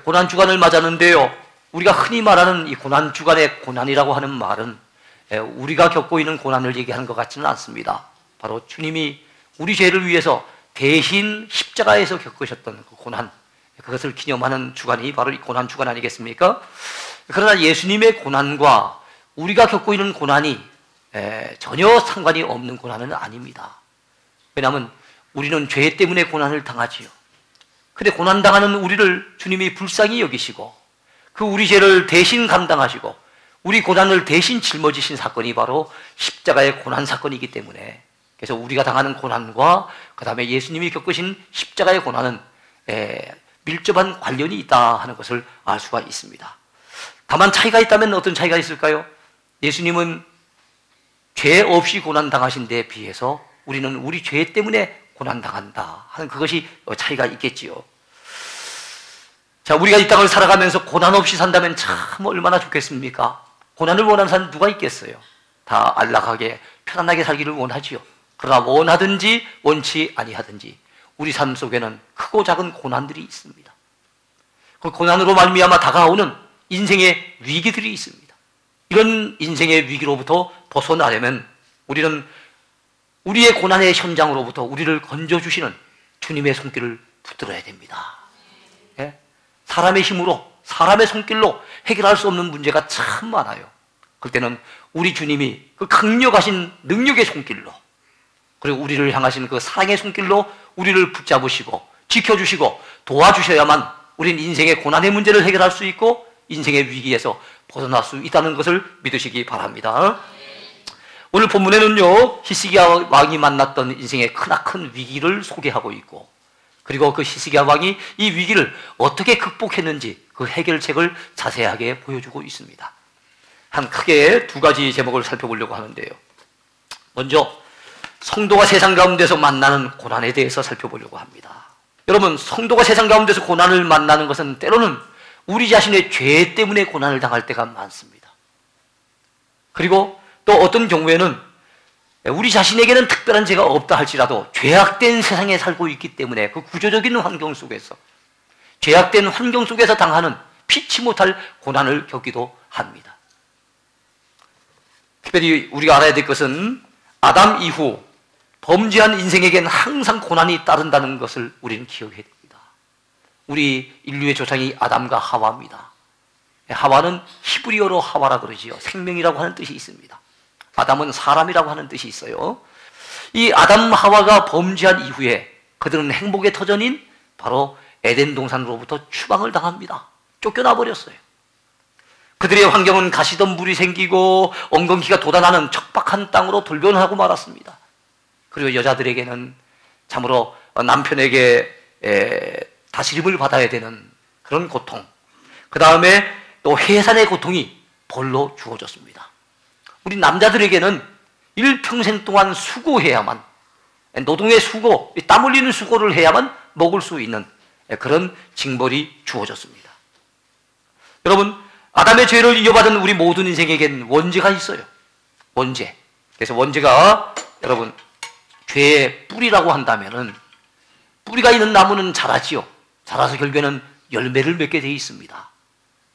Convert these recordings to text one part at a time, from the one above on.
고난주간을 맞았는데요, 우리가 흔히 말하는 이 고난주간의 고난이라고 하는 말은 우리가 겪고 있는 고난을 얘기하는 것 같지는 않습니다. 바로 주님이 우리 죄를 위해서 대신 십자가에서 겪으셨던 그 고난, 그것을 기념하는 주간이 바로 이 고난주간 아니겠습니까? 그러나 예수님의 고난과 우리가 겪고 있는 고난이 전혀 상관이 없는 고난은 아닙니다. 왜냐하면 우리는 죄 때문에 고난을 당하지요. 근데 고난당하는 우리를 주님이 불쌍히 여기시고 그 우리 죄를 대신 감당하시고 우리 고난을 대신 짊어지신 사건이 바로 십자가의 고난 사건이기 때문에, 그래서 우리가 당하는 고난과 그 다음에 예수님이 겪으신 십자가의 고난은 밀접한 관련이 있다 하는 것을 알 수가 있습니다. 다만 차이가 있다면 어떤 차이가 있을까요? 예수님은 죄 없이 고난당하신 데에 비해서 우리는 우리 죄 때문에 고난당한다 하는 그것이 차이가 있겠지요. 자, 우리가 이 땅을 살아가면서 고난 없이 산다면 참 얼마나 좋겠습니까? 고난을 원하는 사람은 누가 있겠어요? 다 안락하게 편안하게 살기를 원하지요. 그러나 원하든지 원치 아니하든지 우리 삶 속에는 크고 작은 고난들이 있습니다. 그 고난으로 말미암아 다가오는 인생의 위기들이 있습니다. 이런 인생의 위기로부터 벗어나려면 우리는 우리의 고난의 현장으로부터 우리를 건져주시는 주님의 손길을 붙들어야 됩니다. 예? 사람의 힘으로, 사람의 손길로 해결할 수 없는 문제가 참 많아요. 그때는 우리 주님이 그 강력하신 능력의 손길로, 그리고 우리를 향하신 그 사랑의 손길로 우리를 붙잡으시고 지켜주시고 도와주셔야만 우리는 인생의 고난의 문제를 해결할 수 있고 인생의 위기에서 벗어날 수 있다는 것을 믿으시기 바랍니다. 오늘 본문에는요, 히스기야 왕이 만났던 인생의 크나큰 위기를 소개하고 있고, 그리고 그 히스기야 왕이 이 위기를 어떻게 극복했는지 그 해결책을 자세하게 보여주고 있습니다. 한 크게 두 가지 제목을 살펴보려고 하는데요. 먼저 성도가 세상 가운데서 만나는 고난에 대해서 살펴보려고 합니다. 여러분, 성도가 세상 가운데서 고난을 만나는 것은 때로는 우리 자신의 죄 때문에 고난을 당할 때가 많습니다. 그리고 또 어떤 경우에는 우리 자신에게는 특별한 죄가 없다 할지라도 죄악된 세상에 살고 있기 때문에 그 구조적인 환경 속에서, 죄악된 환경 속에서 당하는 피치 못할 고난을 겪기도 합니다. 특별히 우리가 알아야 될 것은 아담 이후 범죄한 인생에게는 항상 고난이 따른다는 것을 우리는 기억해야 됩니다. 우리 인류의 조상이 아담과 하와입니다. 하와는 히브리어로 하와라 그러지요. 생명이라고 하는 뜻이 있습니다. 아담은 사람이라고 하는 뜻이 있어요. 이 아담 하와가 범죄한 이후에 그들은 행복의 터전인 바로 에덴 동산으로부터 추방을 당합니다. 쫓겨나 버렸어요. 그들의 환경은 가시덤불이 생기고 엉겅퀴가 돋아나는 척박한 땅으로 돌변하고 말았습니다. 그리고 여자들에게는 참으로 남편에게 다스림을 받아야 되는 그런 고통, 그 다음에 또 해산의 고통이 벌로 주어졌습니다. 우리 남자들에게는 일평생 동안 수고해야만, 노동의 수고, 땀 흘리는 수고를 해야만 먹을 수 있는 그런 징벌이 주어졌습니다. 여러분, 아담의 죄를 이어받은 우리 모든 인생에겐 원죄가 있어요. 원죄. 그래서 원죄가 여러분 죄의 뿌리라고 한다면은, 뿌리가 있는 나무는 자라지요. 자라서 결국에는 열매를 맺게 되어 있습니다.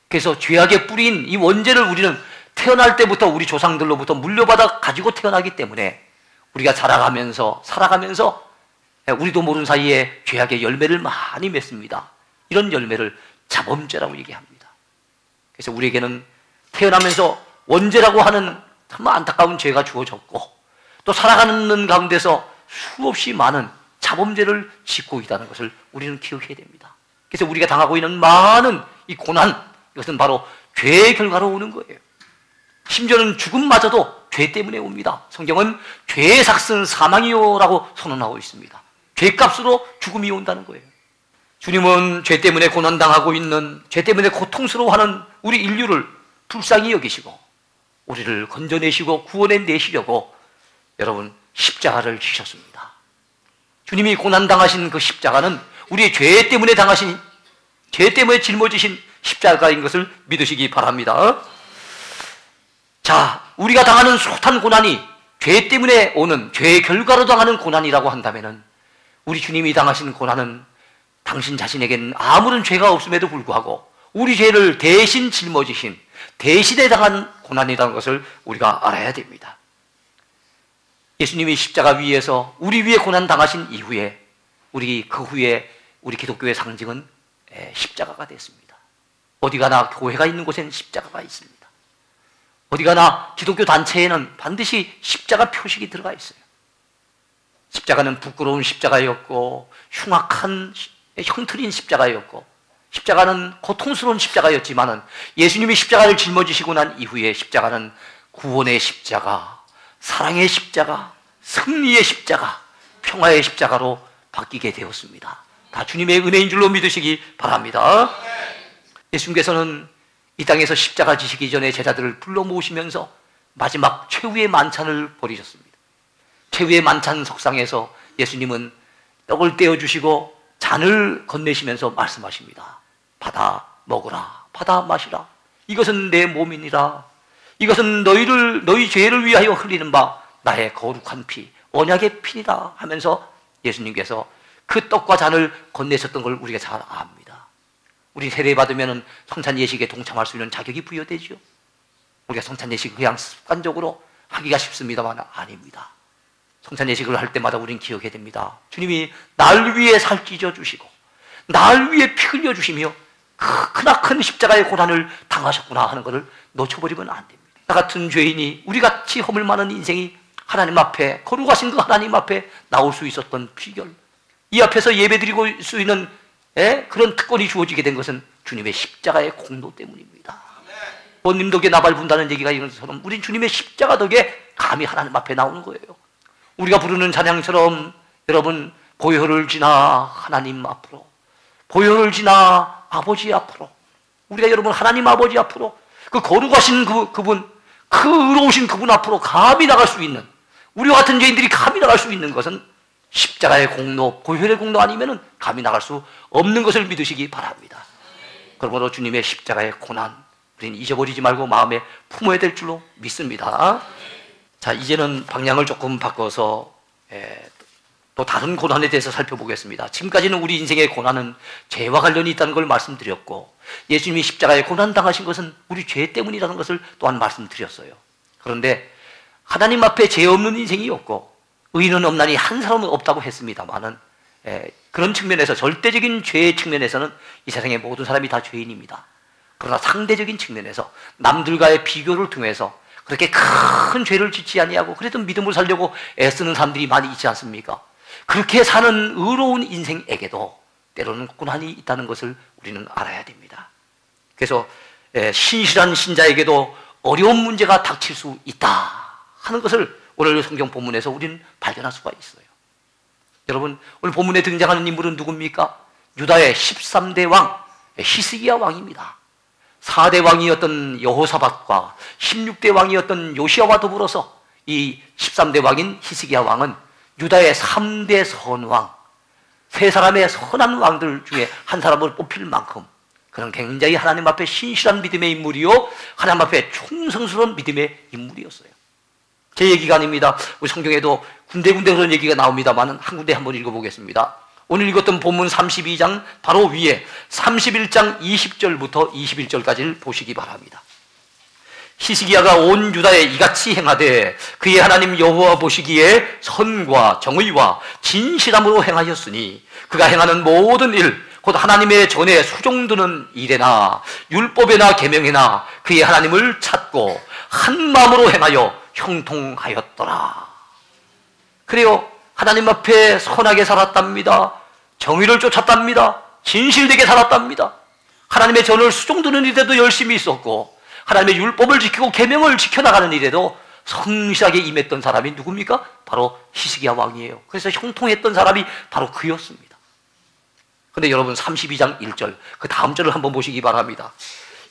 그래서 죄악의 뿌리인 이 원죄를 우리는 태어날 때부터 우리 조상들로부터 물려받아 가지고 태어나기 때문에 우리가 자라가면서 살아가면서 우리도 모르는 사이에 죄악의 열매를 많이 맺습니다. 이런 열매를 자범죄라고 얘기합니다. 그래서 우리에게는 태어나면서 원죄라고 하는 참 안타까운 죄가 주어졌고, 또 살아가는 가운데서 수없이 많은 자범죄를 짓고 있다는 것을 우리는 기억해야 됩니다. 그래서 우리가 당하고 있는 많은 이 고난, 이것은 바로 죄의 결과로 오는 거예요. 심지어는 죽음마저도 죄 때문에 옵니다. 성경은 죄의 삭은 사망이요라고 선언하고 있습니다. 죄값으로 죽음이 온다는 거예요. 주님은 죄 때문에 고난당하고 있는, 죄 때문에 고통스러워하는 우리 인류를 불쌍히 여기시고 우리를 건져내시고 구원해내시려고 여러분 십자가를 지셨습니다. 주님이 고난당하신 그 십자가는 우리의 죄 때문에 당하신, 죄 때문에 짊어지신 십자가인 것을 믿으시기 바랍니다. 자, 우리가 당하는 숱한 고난이 죄 때문에 오는, 죄의 결과로 당하는 고난이라고 한다면은 우리 주님이 당하신 고난은 당신 자신에게는 아무런 죄가 없음에도 불구하고 우리 죄를 대신 짊어지신, 대신에 당한 고난이라는 것을 우리가 알아야 됩니다. 예수님이 십자가 위에서 우리 위에 고난 당하신 이후에 그 후에 우리 기독교의 상징은 십자가가 됐습니다. 어디 가나 교회가 있는 곳에는 십자가가 있습니다. 어디 가나 기독교 단체에는 반드시 십자가 표식이 들어가 있어요. 십자가는 부끄러운 십자가였고 흉악한 형틀인 십자가였고 십자가는 고통스러운 십자가였지만은 예수님이 십자가를 짊어지시고 난 이후에 십자가는 구원의 십자가, 사랑의 십자가, 승리의 십자가, 평화의 십자가로 바뀌게 되었습니다. 다 주님의 은혜인 줄로 믿으시기 바랍니다. 예수님께서는 이 땅에서 십자가 지시기 전에 제자들을 불러 모으시면서 마지막 최후의 만찬을 벌이셨습니다. 최후의 만찬 석상에서 예수님은 떡을 떼어주시고 잔을 건네시면서 말씀하십니다. 받아 먹으라, 받아 마시라. 이것은 내 몸이니라. 이것은 너희 죄를 위하여 흘리는 바 나의 거룩한 피, 언약의 피니라 하면서 예수님께서 그 떡과 잔을 건네셨던 걸 우리가 잘 압니다. 우리 세례받으면 성찬 예식에 동참할 수 있는 자격이 부여되죠. 우리가 성찬 예식 그냥 습관적으로 하기가 쉽습니다만 아닙니다. 성찬 예식을 할 때마다 우리는 기억해야 됩니다. 주님이 날 위해 살 찢어 주시고 날 위해 피 흘려 주시며 크나큰 십자가의 고난을 당하셨구나 하는 것을 놓쳐버리면 안 됩니다. 나 같은 죄인이, 우리 같이 허물 많은 인생이 하나님 앞에, 거룩하신 그 하나님 앞에 나올 수 있었던 비결, 이 앞에서 예배드리고 수 있는 그런 특권이 주어지게 된 것은 주님의 십자가의 공로 때문입니다. 본님 덕에 나발 분다는 얘기가 이런 것처럼 우린 주님의 십자가 덕에 감히 하나님 앞에 나오는 거예요. 우리가 부르는 찬양처럼 여러분, 보혈을 지나 하나님 앞으로, 보혈을 지나 아버지 앞으로, 우리가 여러분 하나님 아버지 앞으로, 그 거룩하신 그분, 그 의로우신 그분 앞으로 감히 나갈 수 있는, 우리와 같은 죄인들이 감히 나갈 수 있는 것은 십자가의 공로, 보혈의 공로 아니면 감히 나갈 수 없는 것을 믿으시기 바랍니다. 그러므로 주님의 십자가의 고난, 우리는 잊어버리지 말고 마음에 품어야 될 줄로 믿습니다. 자, 이제는 방향을 조금 바꿔서 또 다른 고난에 대해서 살펴보겠습니다. 지금까지는 우리 인생의 고난은 죄와 관련이 있다는 걸 말씀드렸고, 예수님이 십자가에 고난 당하신 것은 우리 죄 때문이라는 것을 또한 말씀드렸어요. 그런데 하나님 앞에 죄 없는 인생이 없고 의인은 없나니 한 사람은 없다고 했습니다만은 그런 측면에서, 절대적인 죄의 측면에서는 이 세상의 모든 사람이 다 죄인입니다. 그러나 상대적인 측면에서 남들과의 비교를 통해서 그렇게 큰 죄를 짓지 아니하고 그래도 믿음을 살려고 애쓰는 사람들이 많이 있지 않습니까? 그렇게 사는 의로운 인생에게도 때로는 고난이 있다는 것을 우리는 알아야 됩니다. 그래서 신실한 신자에게도 어려운 문제가 닥칠 수 있다 하는 것을 오늘 성경 본문에서 우리는 발견할 수가 있어요. 여러분, 오늘 본문에 등장하는 인물은 누굽니까? 유다의 13대 왕 히스기야 왕입니다. 4대 왕이었던 여호사밧과 16대 왕이었던 요시야와 더불어서 이 13대 왕인 히스기야 왕은 유다의 3대 선왕, 세 사람의 선한 왕들 중에 한 사람을 뽑힐 만큼 그는 굉장히 하나님 앞에 신실한 믿음의 인물이요, 하나님 앞에 충성스러운 믿음의 인물이었어요. 제 얘기가 아닙니다. 우리 성경에도 군데군데 그런 얘기가 나옵니다만 한 군데 한번 읽어보겠습니다. 오늘 읽었던 본문 32장 바로 위에 31장 20절부터 21절까지를 보시기 바랍니다. 히스기야가 온 유다에 이같이 행하되 그의 하나님 여호와 보시기에 선과 정의와 진실함으로 행하였으니 그가 행하는 모든 일, 곧 하나님의 전에 수종드는 일에나 율법에나 계명에나 그의 하나님을 찾고 한 마음으로 행하여 형통하였더라. 그래요, 하나님 앞에 선하게 살았답니다. 정의를 쫓았답니다. 진실되게 살았답니다. 하나님의 전을 수종드는 일에도 열심히 있었고 하나님의 율법을 지키고 계명을 지켜나가는 일에도 성실하게 임했던 사람이 누굽니까? 바로 히스기야 왕이에요. 그래서 형통했던 사람이 바로 그였습니다. 그런데 여러분 32장 1절 그 다음 절을 한번 보시기 바랍니다.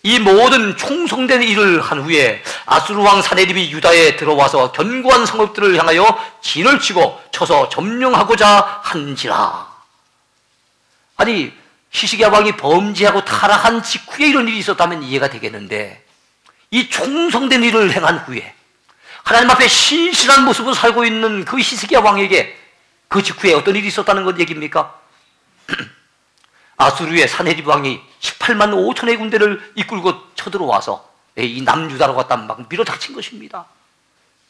이 모든 총성된 일을 한 후에 아수르 왕 사네립이 유다에 들어와서 견고한 성읍들을 향하여 진을 치고 쳐서 점령하고자 한지라. 아니 히스기야 왕이 범죄하고 타락한 직후에 이런 일이 있었다면 이해가 되겠는데, 이 충성된 일을 행한 후에 하나님 앞에 신실한 모습으로 살고 있는 그 히스기야 왕에게 그 직후에 어떤 일이 있었다는 것 얘기입니까? 아수르의 사네립 왕이 18만 5천의 군대를 이끌고 쳐들어와서 이 남유다로 갖다 막 밀어닥친 것입니다.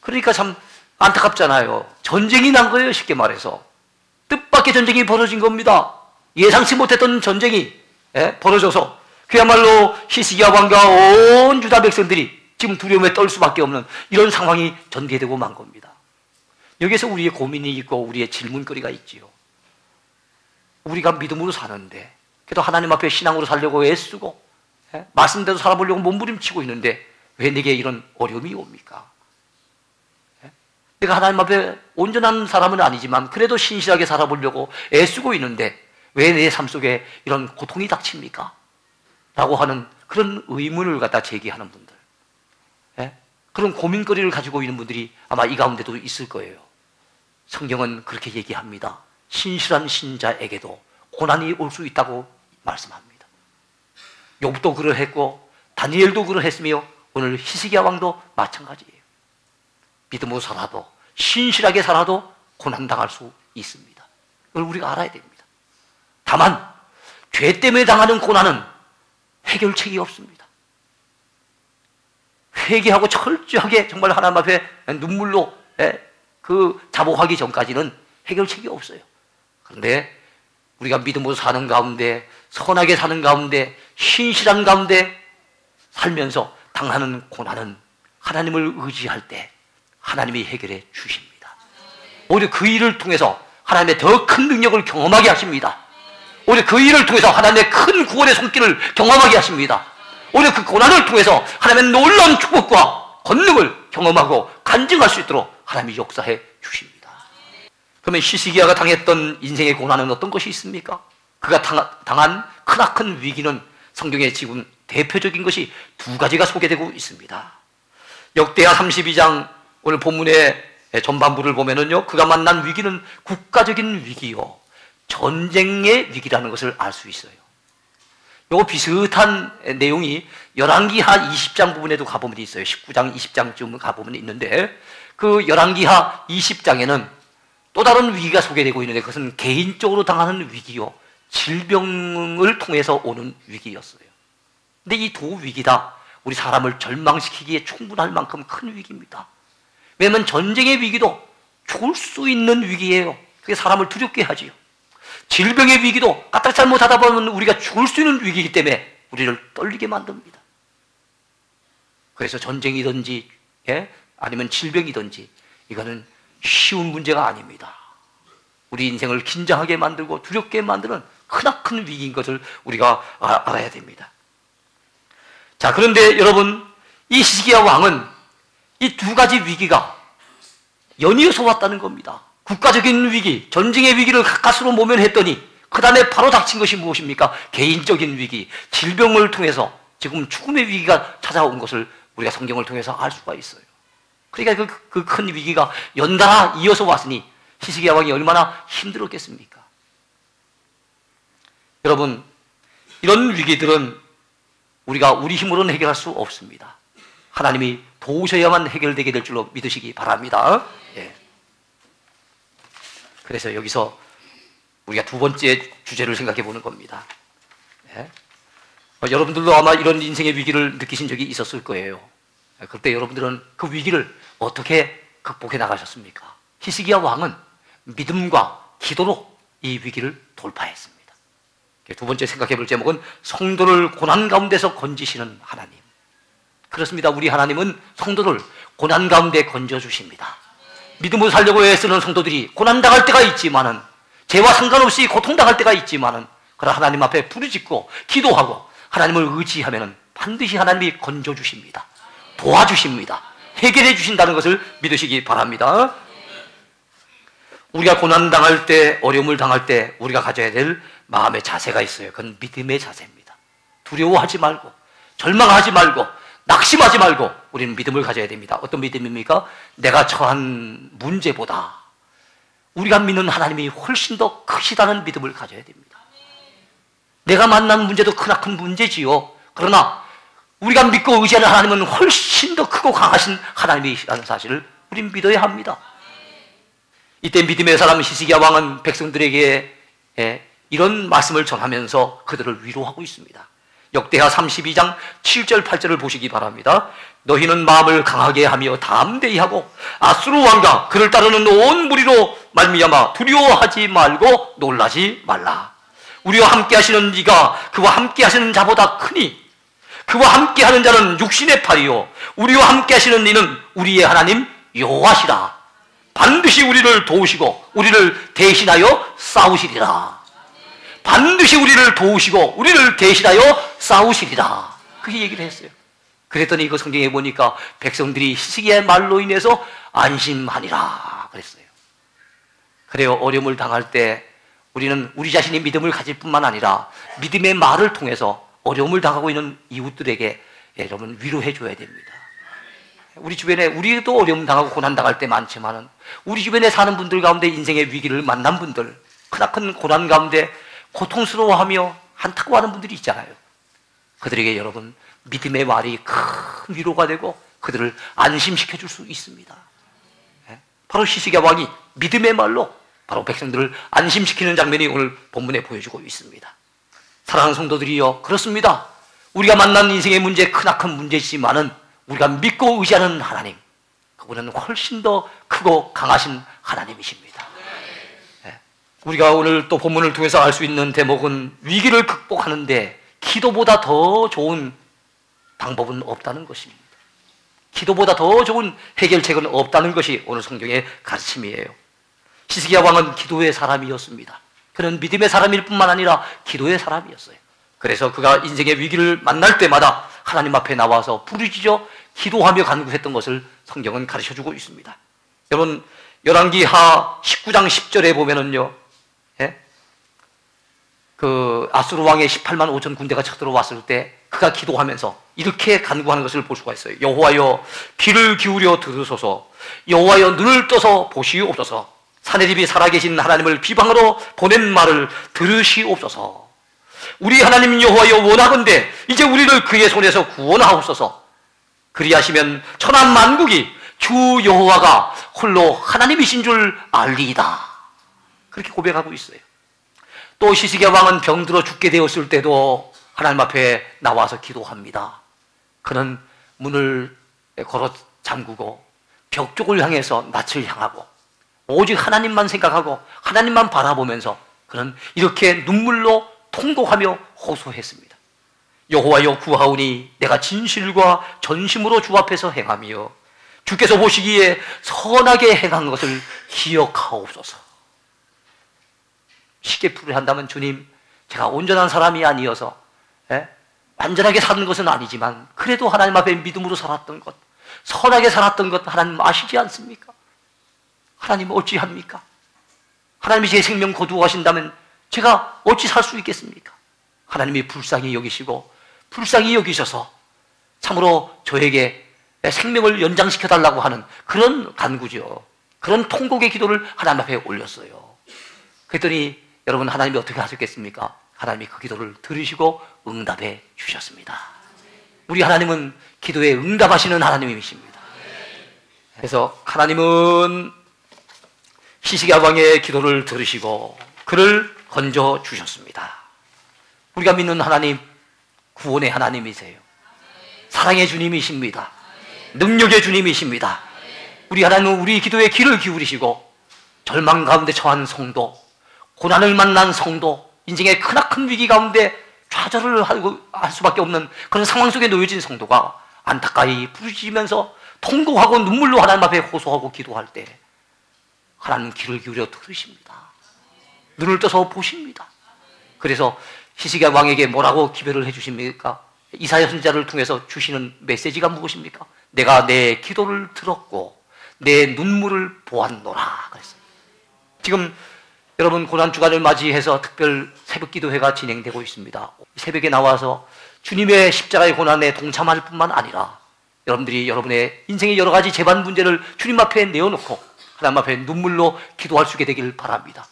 그러니까 참 안타깝잖아요. 전쟁이 난 거예요. 쉽게 말해서 뜻밖의 전쟁이 벌어진 겁니다. 예상치 못했던 전쟁이 벌어져서 그야말로 히스기야 왕과 온 유다 백성들이 지금 두려움에 떨 수밖에 없는 이런 상황이 전개되고 만 겁니다. 여기에서 우리의 고민이 있고 우리의 질문거리가 있지요. 우리가 믿음으로 사는데, 그래도 하나님 앞에 신앙으로 살려고 애쓰고 말씀대로 살아보려고 몸부림치고 있는데 왜 내게 이런 어려움이 옵니까? 내가 하나님 앞에 온전한 사람은 아니지만 그래도 신실하게 살아보려고 애쓰고 있는데 왜 내 삶 속에 이런 고통이 닥칩니까? 라고 하는 그런 의문을 갖다 제기하는 분들, 그런 고민거리를 가지고 있는 분들이 아마 이 가운데도 있을 거예요. 성경은 그렇게 얘기합니다. 신실한 신자에게도 고난이 올 수 있다고 말씀합니다. 욥도 그러했고 다니엘도 그러했으며 오늘 히스기야 왕도 마찬가지예요. 믿음으로 살아도 신실하게 살아도 고난당할 수 있습니다. 그걸 우리가 알아야 됩니다. 다만 죄 때문에 당하는 고난은 해결책이 없습니다. 회개하고 철저하게 정말 하나님 앞에 눈물로 그 자복하기 전까지는 해결책이 없어요. 그런데 우리가 믿음으로 사는 가운데, 선하게 사는 가운데, 신실한 가운데 살면서 당하는 고난은 하나님을 의지할 때 하나님이 해결해 주십니다. 오히려 그 일을 통해서 하나님의 더 큰 능력을 경험하게 하십니다. 오히려 그 일을 통해서 하나님의 큰 구원의 손길을 경험하게 하십니다. 오히려 그 고난을 통해서 하나님의 놀라운 축복과 권능을 경험하고 간증할 수 있도록 하나님이 역사해 주십니다. 그러면 히스기야가 당했던 인생의 고난은 어떤 것이 있습니까? 그가 당한 크나큰 위기는 성경에 지금 대표적인 것이 두 가지가 소개되고 있습니다. 역대하 32장 오늘 본문의 전반부를 보면은요, 그가 만난 위기는 국가적인 위기요, 전쟁의 위기라는 것을 알 수 있어요. 요 비슷한 내용이 열왕기하 20장 부분에도 가보면 있어요. 19장, 20장쯤 가보면 있는데, 그 열왕기하 20장에는 또 다른 위기가 소개되고 있는데 그것은 개인적으로 당하는 위기요, 질병을 통해서 오는 위기였어요. 근데 이 두 위기 다 우리 사람을 절망시키기에 충분할 만큼 큰 위기입니다. 왜냐하면 전쟁의 위기도 죽을 수 있는 위기예요. 그게 사람을 두렵게 하지요. 질병의 위기도 까딱 잘못하다 보면 우리가 죽을 수 있는 위기이기 때문에 우리를 떨리게 만듭니다. 그래서 전쟁이든지 아니면 질병이든지 이거는 쉬운 문제가 아닙니다. 우리 인생을 긴장하게 만들고 두렵게 만드는 크나큰 위기인 것을 우리가 알아야 됩니다. 자, 그런데 여러분, 이 히스기야 왕은 이 두 가지 위기가 연이어서 왔다는 겁니다. 국가적인 위기, 전쟁의 위기를 가까스로 모면했더니 그 다음에 바로 닥친 것이 무엇입니까? 개인적인 위기, 질병을 통해서 지금 죽음의 위기가 찾아온 것을 우리가 성경을 통해서 알 수가 있어요. 그러니까 그 큰 위기가 연달아 이어서 왔으니 히스기야 왕이 얼마나 힘들었겠습니까? 여러분, 이런 위기들은 우리가 우리 힘으로는 해결할 수 없습니다. 하나님이 도우셔야만 해결되게 될 줄로 믿으시기 바랍니다. 예. 그래서 여기서 우리가 두 번째 주제를 생각해 보는 겁니다. 예? 여러분들도 아마 이런 인생의 위기를 느끼신 적이 있었을 거예요. 그때 여러분들은 그 위기를 어떻게 극복해 나가셨습니까? 히스기야 왕은 믿음과 기도로 이 위기를 돌파했습니다. 두 번째 생각해 볼 제목은 성도를 고난 가운데서 건지시는 하나님. 그렇습니다. 우리 하나님은 성도를 고난 가운데 건져주십니다. 믿음으로 살려고 애쓰는 성도들이 고난당할 때가 있지만은, 죄와 상관없이 고통당할 때가 있지만은, 그러나 하나님 앞에 부르짖고 기도하고 하나님을 의지하면은 반드시 하나님이 건져주십니다. 도와주십니다. 해결해 주신다는 것을 믿으시기 바랍니다. 우리가 고난당할 때, 어려움을 당할 때 우리가 가져야 될 마음의 자세가 있어요. 그건 믿음의 자세입니다. 두려워하지 말고, 절망하지 말고, 낙심하지 말고 우리는 믿음을 가져야 됩니다. 어떤 믿음입니까? 내가 처한 문제보다 우리가 믿는 하나님이 훨씬 더 크시다는 믿음을 가져야 됩니다. 내가 만난 문제도 크나큰 문제지요. 그러나 우리가 믿고 의지하는 하나님은 훨씬 더 크고 강하신 하나님이라는 사실을 우린 믿어야 합니다. 이때 믿음의 사람 히스기야 왕은 백성들에게 이런 말씀을 전하면서 그들을 위로하고 있습니다. 역대하 32장 7절 8절을 보시기 바랍니다. 너희는 마음을 강하게 하며 담대히 하고 아수르 왕과 그를 따르는 온 무리로 말미암아 두려워하지 말고 놀라지 말라. 우리와 함께 하시는 이가 그와 함께 하시는 자보다 크니 그와 함께 하는 자는 육신의 팔이요 우리와 함께 하시는 이는 우리의 하나님 여호와시라. 반드시 우리를 도우시고 우리를 대신하여 싸우시리라. 반드시 우리를 도우시고 우리를 대신하여 싸우시리라. 그렇게 얘기를 했어요. 그랬더니 그 성경에 보니까 백성들이 히스기야의 말로 인해서 안심하니라 그랬어요. 그래요. 어려움을 당할 때 우리는 우리 자신이 믿음을 가질 뿐만 아니라 믿음의 말을 통해서 어려움을 당하고 있는 이웃들에게 여러분 위로해 줘야 됩니다. 우리 주변에 우리도 어려움 당하고 고난 당할 때 많지만은 우리 주변에 사는 분들 가운데 인생의 위기를 만난 분들, 크나큰 고난 가운데 고통스러워하며 한타고하는 분들이 있잖아요. 그들에게 여러분 믿음의 말이 큰 위로가 되고 그들을 안심시켜 줄 수 있습니다. 바로 히스기야 왕이 믿음의 말로 바로 백성들을 안심시키는 장면이 오늘 본문에 보여주고 있습니다. 사랑하는 성도들이여, 그렇습니다. 우리가 만난 인생의 문제 크나큰 문제지만은 우리가 믿고 의지하는 하나님, 그분은 훨씬 더 크고 강하신 하나님이십니다. 우리가 오늘 또 본문을 통해서 알 수 있는 대목은 위기를 극복하는데 기도보다 더 좋은 방법은 없다는 것입니다. 기도보다 더 좋은 해결책은 없다는 것이 오늘 성경의 가르침이에요. 히스기야 왕은 기도의 사람이었습니다. 그는 믿음의 사람일 뿐만 아니라 기도의 사람이었어요. 그래서 그가 인생의 위기를 만날 때마다 하나님 앞에 나와서 부르짖어 기도하며 간구했던 것을 성경은 가르쳐주고 있습니다. 여러분 열왕기하 19장 10절에 보면은요, 그 아수르 왕의 18만 5천 군대가 쳐들어왔을 때 그가 기도하면서 이렇게 간구하는 것을 볼 수가 있어요. 여호와여 귀를 기울여 들으소서. 여호와여 눈을 떠서 보시옵소서. 사내립이 살아계신 하나님을 비방으로 보낸 말을 들으시옵소서. 우리 하나님 여호와여 원하건대 이제 우리를 그의 손에서 구원하옵소서. 그리하시면 천하 만국이 주 여호와가 홀로 하나님이신 줄 알리이다. 그렇게 고백하고 있어요. 또 히스기야 왕은 병들어 죽게 되었을 때도 하나님 앞에 나와서 기도합니다. 그는 문을 걸어 잠그고 벽 쪽을 향해서 낯을 향하고 오직 하나님만 생각하고 하나님만 바라보면서 그는 이렇게 눈물로 통곡하며 호소했습니다. 여호와여 구하오니 내가 진실과 전심으로 주 앞에서 행하며 주께서 보시기에 선하게 행한 것을 기억하옵소서. 쉽게 풀이한다면 주님, 제가 온전한 사람이 아니어서 완전하게 사는 것은 아니지만 그래도 하나님 앞에 믿음으로 살았던 것, 선하게 살았던 것 하나님 아시지 않습니까? 하나님 어찌합니까? 하나님이 제 생명 거두어 가신다면 제가 어찌 살 수 있겠습니까? 하나님이 불쌍히 여기시고 불쌍히 여기셔서 참으로 저에게 생명을 연장시켜달라고 하는 그런 간구죠. 그런 통곡의 기도를 하나님 앞에 올렸어요. 그랬더니 여러분 하나님이 어떻게 하셨겠습니까? 하나님이 그 기도를 들으시고 응답해 주셨습니다. 우리 하나님은 기도에 응답하시는 하나님이십니다. 그래서 하나님은 히스기야 왕의 기도를 들으시고 그를 건져 주셨습니다. 우리가 믿는 하나님, 구원의 하나님이세요. 사랑의 주님이십니다. 능력의 주님이십니다. 우리 하나님은 우리 기도에 귀를 기울이시고 절망 가운데 처한 성도, 고난을 만난 성도, 인생의 크나큰 위기 가운데 좌절을 할 수밖에 없는 그런 상황 속에 놓여진 성도가 안타까이 부르짖으면서 통곡하고 눈물로 하나님 앞에 호소하고 기도할 때 하나님은 귀를 기울여 들으십니다. 눈을 떠서 보십니다. 그래서 히스기야 왕에게 뭐라고 기별을 해주십니까? 이사야 선지자를 통해서 주시는 메시지가 무엇입니까? 내가 내 기도를 들었고 내 눈물을 보았노라 그랬어요. 지금 여러분 고난주간을 맞이해서 특별 새벽기도회가 진행되고 있습니다. 새벽에 나와서 주님의 십자가의 고난에 동참할 뿐만 아니라 여러분들이 여러분의 인생의 여러 가지 재반 문제를 주님 앞에 내어놓고 하나님 앞에 눈물로 기도할 수 있게 되길 바랍니다.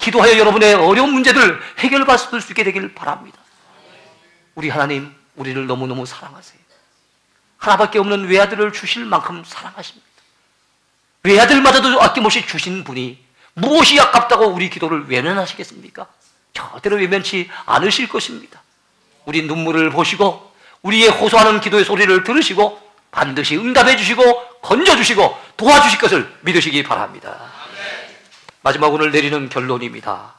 기도하여 여러분의 어려운 문제들 해결받을 수 있게 되길 바랍니다. 우리 하나님, 우리를 너무너무 사랑하세요. 하나밖에 없는 외아들을 주실 만큼 사랑하십니다. 외아들마저도 아낌없이 주신 분이 무엇이 아깝다고 우리 기도를 외면하시겠습니까? 절대로 외면치 않으실 것입니다. 우리 눈물을 보시고 우리의 호소하는 기도의 소리를 들으시고 반드시 응답해 주시고 건져 주시고 도와주실 것을 믿으시기 바랍니다. 마지막 오늘 내리는 결론입니다.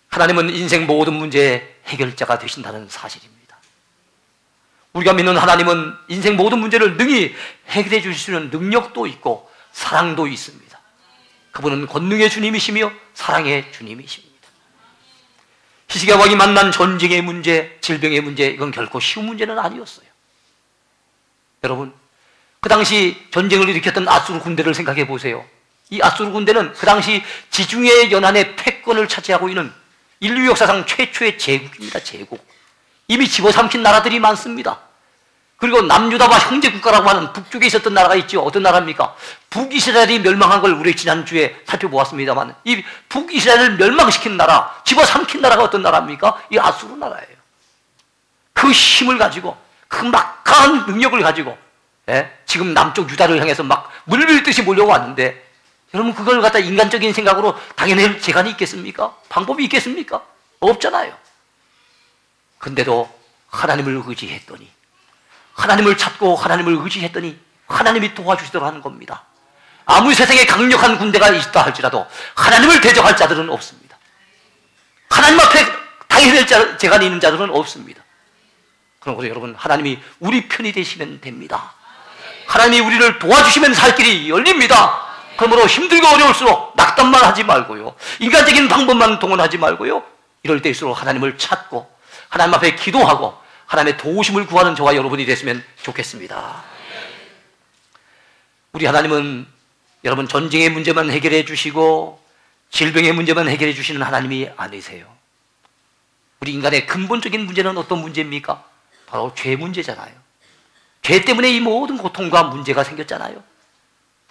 하나님은 인생 모든 문제의 해결자가 되신다는 사실입니다. 우리가 믿는 하나님은 인생 모든 문제를 능히 해결해 주실 수 있는 능력도 있고 사랑도 있습니다. 그분은 권능의 주님이시며 사랑의 주님이십니다. 히스기야 왕이 만난 전쟁의 문제, 질병의 문제, 이건 결코 쉬운 문제는 아니었어요. 여러분, 그 당시 전쟁을 일으켰던 아수르 군대를 생각해 보세요. 이 아수르 군대는 그 당시 지중해 연안의 패권을 차지하고 있는 인류 역사상 최초의 제국입니다. 제국. 이미 집어삼킨 나라들이 많습니다. 그리고 남유다와 형제국가라고 하는 북쪽에 있었던 나라가 있죠. 어떤 나라입니까? 북이스라엘이 멸망한 걸 우리 지난주에 살펴보았습니다만, 이 북이스라엘을 멸망시킨 나라, 집어삼킨 나라가 어떤 나라입니까? 이 아수르 나라예요. 그 힘을 가지고, 그 막강한 능력을 가지고, 지금 남쪽 유다를 향해서 막 물밀듯이 몰려왔는데, 여러분 그걸 갖다 인간적인 생각으로 당연히 재간이 있겠습니까? 방법이 있겠습니까? 없잖아요. 근데도 하나님을 의지했더니, 하나님을 찾고 하나님을 의지했더니 하나님이 도와주시도록 하는 겁니다. 아무리 세상에 강력한 군대가 있다 할지라도 하나님을 대적할 자들은 없습니다. 하나님 앞에 당해낼 재간이 있는 자들은 없습니다. 그러므로 여러분, 하나님이 우리 편이 되시면 됩니다. 하나님이 우리를 도와주시면 살 길이 열립니다. 그러므로 힘들고 어려울수록 낙담만 하지 말고요, 인간적인 방법만 동원하지 말고요, 이럴 때일수록 하나님을 찾고 하나님 앞에 기도하고 하나님의 도우심을 구하는 저와 여러분이 됐으면 좋겠습니다. 우리 하나님은 여러분 전쟁의 문제만 해결해 주시고 질병의 문제만 해결해 주시는 하나님이 아니세요. 우리 인간의 근본적인 문제는 어떤 문제입니까? 바로 죄 문제잖아요. 죄 때문에 이 모든 고통과 문제가 생겼잖아요.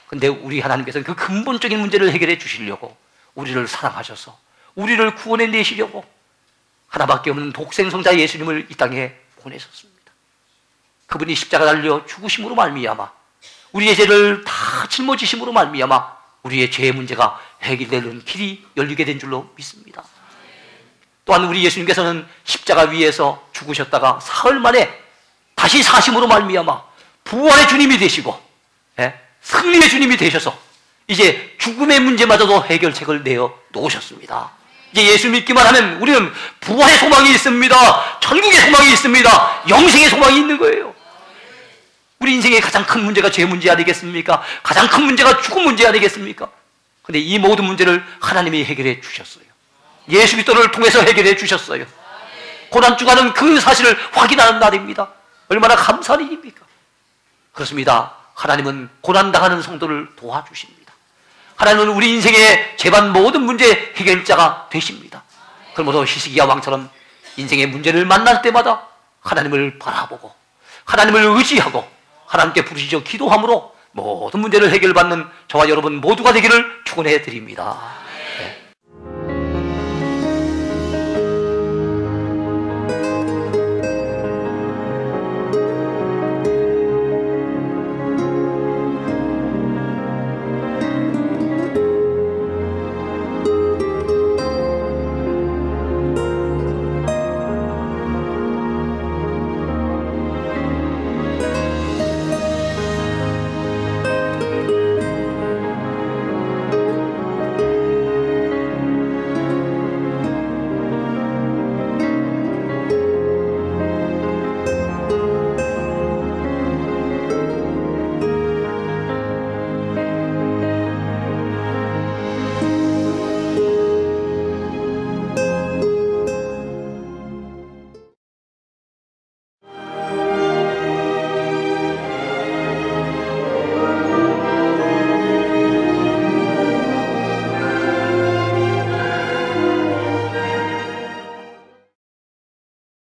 근데 우리 하나님께서는 그 근본적인 문제를 해결해 주시려고 우리를 사랑하셔서 우리를 구원해 내시려고 하나밖에 없는 독생성자 예수님을 이 땅에 보내셨습니다. 그분이 십자가 달려 죽으심으로 말미암아 우리의 죄를 다 짊어지심으로 말미암아 우리의 죄의 문제가 해결되는 길이 열리게 된 줄로 믿습니다. 또한 우리 예수님께서는 십자가 위에서 죽으셨다가 사흘 만에 다시 사심으로 말미암아 부활의 주님이 되시고 승리의 주님이 되셔서 이제 죽음의 문제마저도 해결책을 내어 놓으셨습니다. 이제 예수 믿기만 하면 우리는 부활의 소망이 있습니다. 천국의 소망이 있습니다. 영생의 소망이 있는 거예요. 우리 인생의 가장 큰 문제가 죄 문제 아니겠습니까? 가장 큰 문제가 죽음 문제 아니겠습니까? 근데 이 모든 문제를 하나님이 해결해 주셨어요. 예수 그리스도를 통해서 해결해 주셨어요. 고난주간은 그 사실을 확인하는 날입니다. 얼마나 감사한 일입니까? 그렇습니다. 하나님은 고난당하는 성도를 도와주십니다. 하나님은 우리 인생의 재반 모든 문제 해결자가 되십니다. 그러므로 히스기야 왕처럼 인생의 문제를 만날 때마다 하나님을 바라보고 하나님을 의지하고 하나님께 부르짖어 기도함으로 모든 문제를 해결받는 저와 여러분 모두가 되기를 축원해 드립니다.